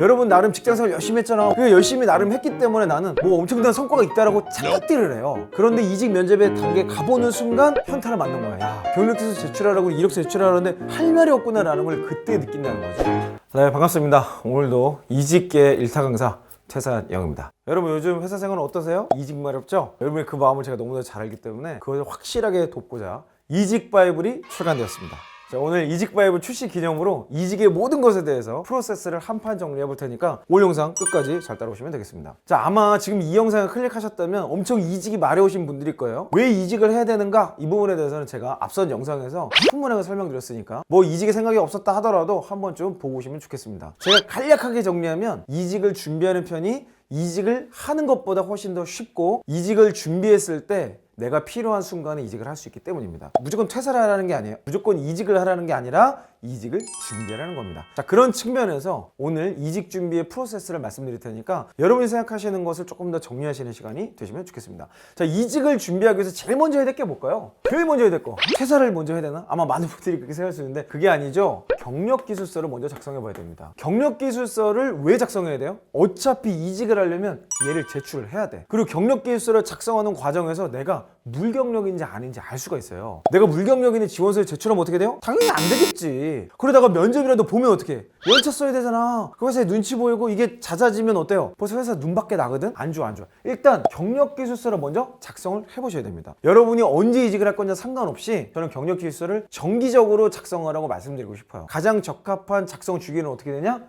여러분 나름 직장생활 열심히 했잖아. 그 열심히 나름 했기 때문에 나는 뭐 엄청난 성과가 있다라고 착각들을 해요. 그런데 이직 면접의 단계 가보는 순간 현타를 맞는 거야. 야, 경력지수 제출하라고 이력서 제출하라는데 할 말이 없구나라는 걸 그때 느낀다는 거죠. 네, 반갑습니다. 오늘도 이직계 일타 강사 최사영입니다. 여러분 요즘 회사 생활은 어떠세요? 이직 마렵죠? 여러분의 그 마음을 제가 너무나 잘 알기 때문에 그것을 확실하게 돕고자 이직 바이블이 출간되었습니다. 자, 오늘 이직 바이블 출시 기념으로 이직의 모든 것에 대해서 프로세스를 한판 정리해 볼 테니까 올 영상 끝까지 잘 따라오시면 되겠습니다. 자, 아마 지금 이 영상을 클릭하셨다면 엄청 이직이 마려우신 분들일 거예요. 왜 이직을 해야 되는가? 이 부분에 대해서는 제가 앞선 영상에서 충분하게 설명드렸으니까 뭐 이직의 생각이 없었다 하더라도 한번 좀 보고 오시면 좋겠습니다. 제가 간략하게 정리하면 이직을 준비하는 편이 이직을 하는 것보다 훨씬 더 쉽고 이직을 준비했을 때 내가 필요한 순간에 이직을 할 수 있기 때문입니다. 무조건 퇴사를 하라는 게 아니에요. 무조건 이직을 하라는 게 아니라 이직을 준비하라는 겁니다. 자, 그런 측면에서 오늘 이직 준비의 프로세스를 말씀드릴 테니까 여러분이 생각하시는 것을 조금 더 정리하시는 시간이 되시면 좋겠습니다. 자, 이직을 준비하기 위해서 제일 먼저 해야 될 게 뭘까요? 제일 먼저 해야 될 거. 퇴사를 먼저 해야 되나? 아마 많은 분들이 그렇게 생각할 수 있는데 그게 아니죠. 경력기술서를 먼저 작성해 봐야 됩니다. 경력기술서를 왜 작성해야 돼요? 어차피 이직을 하려면 얘를 제출을 해야 돼. 그리고 경력기술서를 작성하는 과정에서 내가 물경력인지 아닌지 알 수가 있어요. 내가 물경력인지 지원서를 제출하면 어떻게 돼요? 당연히 안 되겠지. 그러다가 면접이라도 보면 어떻게 해? 연차 써야 되잖아. 그 회사에 눈치 보이고 이게 잦아지면 어때요? 벌써 회사 눈밖에 나거든? 안 좋아. 일단 경력기술서를 먼저 작성을 해보셔야 됩니다. 여러분이 언제 이직을 할 건지 상관없이 저는 경력기술서를 정기적으로 작성하라고 말씀드리고 싶어요. 가장 적합한 작성 주기는 어떻게 되냐?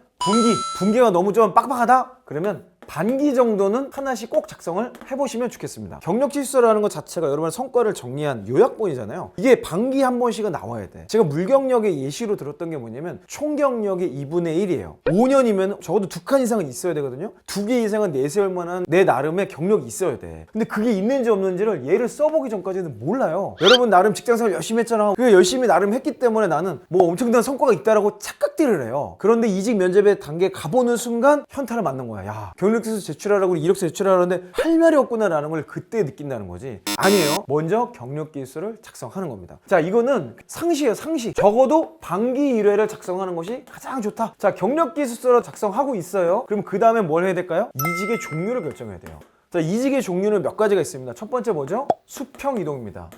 분기가 너무 좀 빡빡하다? 그러면 반기 정도는 하나씩 꼭 작성을 해보시면 좋겠습니다. 경력지수서라는 것 자체가 여러분의 성과를 정리한 요약본이잖아요. 이게 반기 한 번씩은 나와야 돼. 제가 물경력의 예시로 들었던 게 뭐냐면 총경력의 2분의 1이에요. 5년이면 적어도 2칸 이상은 있어야 되거든요. 2개 이상은 내세울 만한 내 나름의 경력이 있어야 돼. 근데 그게 있는지 없는지를 얘를 써보기 전까지는 몰라요. 여러분 나름 직장생활 열심히 했잖아. 그 열심히 나름 했기 때문에 나는 뭐 엄청난 성과가 있다라고 착각들을 해요. 그런데 이직 면접의 단계 가보는 순간 현타를 맞는 거야. 야, 경력지수 제출하라고 이력서 제출하라는데 할 말이 없구나라는 걸 그때 느낀다는 거지. 아니에요. 먼저 경력기술서를 작성하는 겁니다. 자, 이거는 상시예요. 상시. 적어도 반기 1회를 작성하는 것이 가장 좋다. 자, 경력기술서를 작성하고 있어요. 그럼 그 다음에 뭘 해야 될까요? 이직의 종류를 결정해야 돼요. 자, 이직의 종류는 몇 가지가 있습니다. 첫 번째 뭐죠? 수평 이동입니다.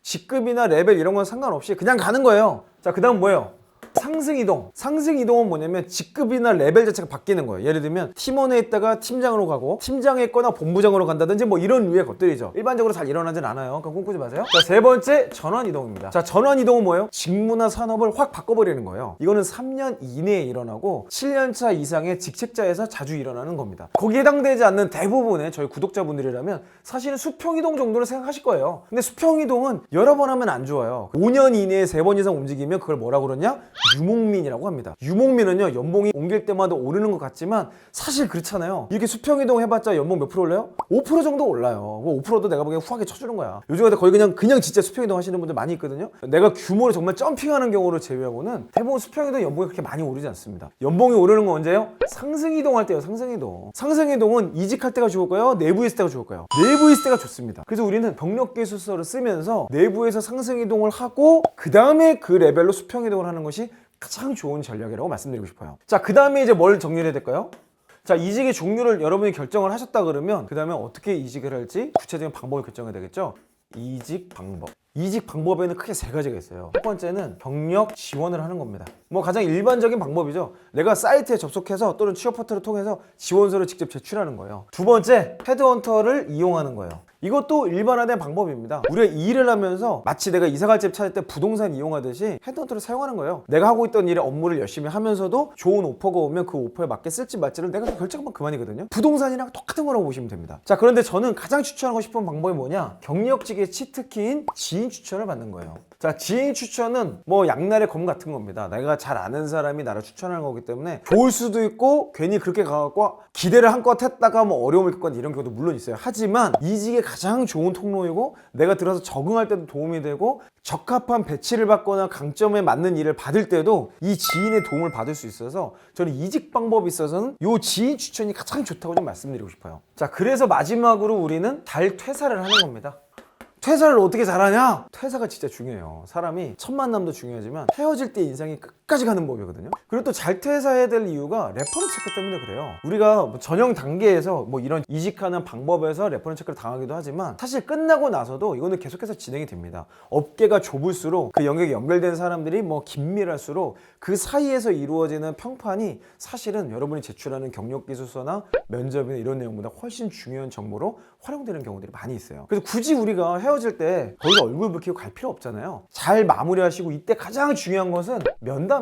직급이나 레벨 이런 건 상관없이 그냥 가는 거예요. 자, 그 다음 뭐예요? 상승이동. 상승이동은 뭐냐면 직급이나 레벨 자체가 바뀌는 거예요. 예를 들면 팀원에 있다가 팀장으로 가고 팀장에 있거나 본부장으로 간다든지 뭐 이런 류의 것들이죠. 일반적으로 잘 일어나진 않아요. 그럼 꿈꾸지 마세요. 자, 세 번째 전환이동입니다. 자, 전환이동은 뭐예요? 직무나 산업을 확 바꿔버리는 거예요. 이거는 3년 이내에 일어나고 7년차 이상의 직책자에서 자주 일어나는 겁니다. 거기에 해당되지 않는 대부분의 저희 구독자분들이라면 사실은 수평이동 정도로 생각하실 거예요. 근데 수평이동은 여러 번 하면 안 좋아요. 5년 이내에 3번 이상 움직이면 그걸 뭐라고 그러냐? 유목민이라고 합니다. 유목민은요, 연봉이 옮길 때마다 오르는 것 같지만 사실 그렇잖아요. 이렇게 수평이동 해봤자 연봉 몇 프로 올라요? 5% 정도 올라요. 5%도 내가 보기엔 후하게 쳐주는 거야. 요즘에 거의 그냥 진짜 수평이동 하시는 분들 많이 있거든요. 내가 규모를 정말 점핑하는 경우를 제외하고는 대부분 수평이동 연봉이 그렇게 많이 오르지 않습니다. 연봉이 오르는 건 언제예요? 상승이동 할 때요. 상승이동은 이직할 때가 좋을까요? 내부에 있을 때가 좋을까요? 내부에 있을 때가 좋습니다. 그래서 우리는 경력기술서를 쓰면서 내부에서 상승이동을 하고 그 다음에 그 레벨로 수평이동을 하는 것이 가장 좋은 전략이라고 말씀드리고 싶어요. 자, 그 다음에 이제 뭘 정리해야 될까요? 자, 이직의 종류를 여러분이 결정을 하셨다 그러면 그 다음에 어떻게 이직을 할지 구체적인 방법을 결정해야 되겠죠? 이직 방법. 이직 방법에는 크게 세 가지가 있어요. 첫 번째는 경력 지원을 하는 겁니다. 뭐 가장 일반적인 방법이죠. 내가 사이트에 접속해서 또는 취업 포털을 통해서 지원서를 직접 제출하는 거예요. 두 번째, 헤드헌터를 이용하는 거예요. 이것도 일반화된 방법입니다. 우리가 이 일을 하면서 마치 내가 이사갈 집 찾을 때 부동산 이용하듯이 헤드헌터를 사용하는 거예요. 내가 하고 있던 일의 업무를 열심히 하면서도 좋은 오퍼가 오면 그 오퍼에 맞게 쓸지 말지를 내가 결정하면 그만이거든요. 부동산이랑 똑같은 거라고 보시면 됩니다. 자, 그런데 저는 가장 추천하고 싶은 방법이 뭐냐? 경력직의 치트키인 지인 추천을 받는 거예요. 자, 지인 추천은 뭐 양날의 검 같은 겁니다. 내가 잘 아는 사람이 나를 추천하는 거기 때문에 좋을 수도 있고 괜히 그렇게 가갖고 기대를 한껏 했다가 뭐 어려움을 겪거나 이런 경우도 물론 있어요. 하지만 이직의 가장 좋은 통로이고 내가 들어서 적응할 때도 도움이 되고 적합한 배치를 받거나 강점에 맞는 일을 받을 때도 이 지인의 도움을 받을 수 있어서 저는 이직 방법에 있어서는 이 지인 추천이 가장 좋다고 좀 말씀드리고 싶어요. 자, 그래서 마지막으로 우리는 달 퇴사를 하는 겁니다. 퇴사를 어떻게 잘하냐? 퇴사가 진짜 중요해요. 사람이 첫 만남도 중요하지만 헤어질 때 인상이 끝까지 가는 법이거든요. 그리고 또 잘 퇴사해야 될 이유가 레퍼런스 체크 때문에 그래요. 우리가 뭐 전형 단계에서 뭐 이런 이직하는 방법에서 레퍼런스 체크를 당하기도 하지만 사실 끝나고 나서도 이거는 계속해서 진행이 됩니다. 업계가 좁을수록 그 영역에 연결된 사람들이 뭐 긴밀할수록 그 사이에서 이루어지는 평판이 사실은 여러분이 제출하는 경력기술서나 면접이나 이런 내용보다 훨씬 중요한 정보로 활용되는 경우들이 많이 있어요. 그래서 굳이 우리가 헤어질 때 거기서 얼굴 붉히고 갈 필요 없잖아요. 잘 마무리하시고 이때 가장 중요한 것은 면담입니다.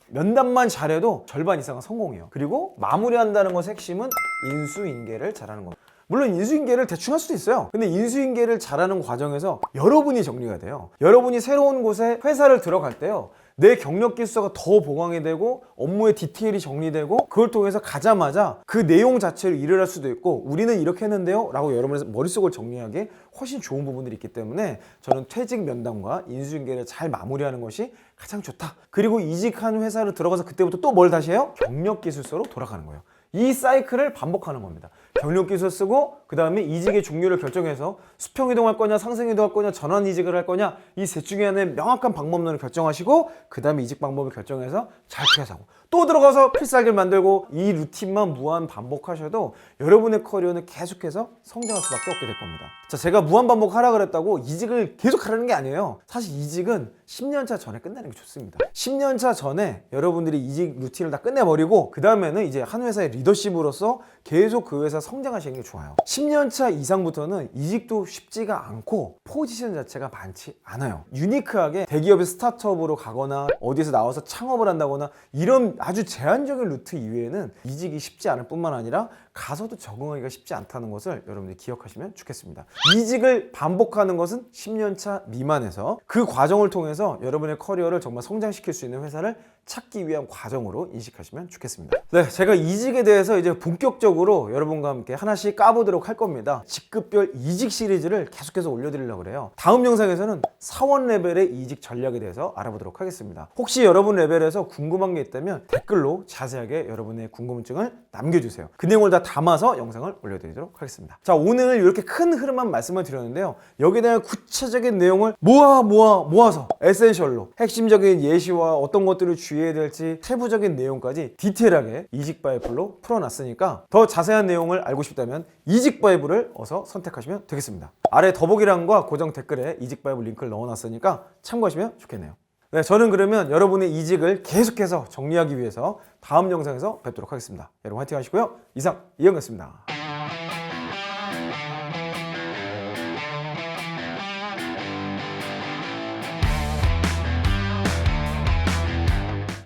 면담만 잘해도 절반 이상은 성공이에요. 그리고 마무리한다는 것의 핵심은 인수인계를 잘하는 겁니다. 물론 인수인계를 대충 할 수도 있어요. 근데 인수인계를 잘하는 과정에서 여러분이 정리가 돼요. 여러분이 새로운 곳에 회사를 들어갈 때요, 내 경력 기술서가 더 보강이 되고 업무의 디테일이 정리되고 그걸 통해서 가자마자 그 내용 자체를 일을 할 수도 있고 우리는 이렇게 했는데요 라고 여러분의 머릿속을 정리하기에 훨씬 좋은 부분들이 있기 때문에 저는 퇴직 면담과 인수인계를 잘 마무리하는 것이 가장 좋다. 그리고 이직한 회사를 들어가서 그때부터 또 뭘 다시 해요? 경력 기술서로 돌아가는 거예요. 이 사이클을 반복하는 겁니다. 경력기술 쓰고 그 다음에 이직의 종류를 결정해서 수평이동할 거냐 상승이동할 거냐 전환이직을 할 거냐 이 셋 중에 하나의 명확한 방법론을 결정하시고 그 다음에 이직 방법을 결정해서 잘 퇴사하고 또 들어가서 필살기를 만들고 이 루틴만 무한 반복하셔도 여러분의 커리어는 계속해서 성장할 수밖에 없게 될 겁니다. 자, 제가 무한 반복하라 그랬다고 이직을 계속 하라는 게 아니에요. 사실 이직은 10년차 전에 끝내는 게 좋습니다. 10년차 전에 여러분들이 이직 루틴을 다 끝내버리고 그 다음에는 이제 한 회사의 리더십으로서 계속 그 회사 성장하시는 게 좋아요. 10년차 이상부터는 이직도 쉽지가 않고 포지션 자체가 많지 않아요. 유니크하게 대기업의 스타트업으로 가거나 어디서 나와서 창업을 한다거나 이런 아주 제한적인 루트 이외에는 이직이 쉽지 않을 뿐만 아니라 가서도 적응하기가 쉽지 않다는 것을 여러분들이 기억하시면 좋겠습니다. 이직을 반복하는 것은 10년차 미만에서 그 과정을 통해서 여러분의 커리어를 정말 성장시킬 수 있는 회사를 찾기 위한 과정으로 인식하시면 좋겠습니다. 네, 제가 이직에 대해서 이제 본격적으로 여러분과 함께 하나씩 까보도록 할 겁니다. 직급별 이직 시리즈를 계속해서 올려드리려고 그래요. 다음 영상에서는 사원 레벨의 이직 전략에 대해서 알아보도록 하겠습니다. 혹시 여러분 레벨에서 궁금한 게 있다면 댓글로 자세하게 여러분의 궁금증을 남겨주세요. 그 내용을 다 담아서 영상을 올려드리도록 하겠습니다. 자, 오늘 이렇게 큰 흐름만 말씀을 드렸는데요. 여기에 대한 구체적인 내용을 모아서 에센셜로 핵심적인 예시와 어떤 것들을 주의해야 될지 세부적인 내용까지 디테일하게 이직 바이블로 풀어놨으니까 더 자세한 내용을 알고 싶다면 이직 바이블을 어서 선택하시면 되겠습니다. 아래 더보기란과 고정 댓글에 이직 바이블 링크를 넣어놨으니까 참고하시면 좋겠네요. 네, 저는 그러면 여러분의 이직을 계속해서 정리하기 위해서 다음 영상에서 뵙도록 하겠습니다. 여러분 화이팅 하시고요. 이상 이영이었습니다.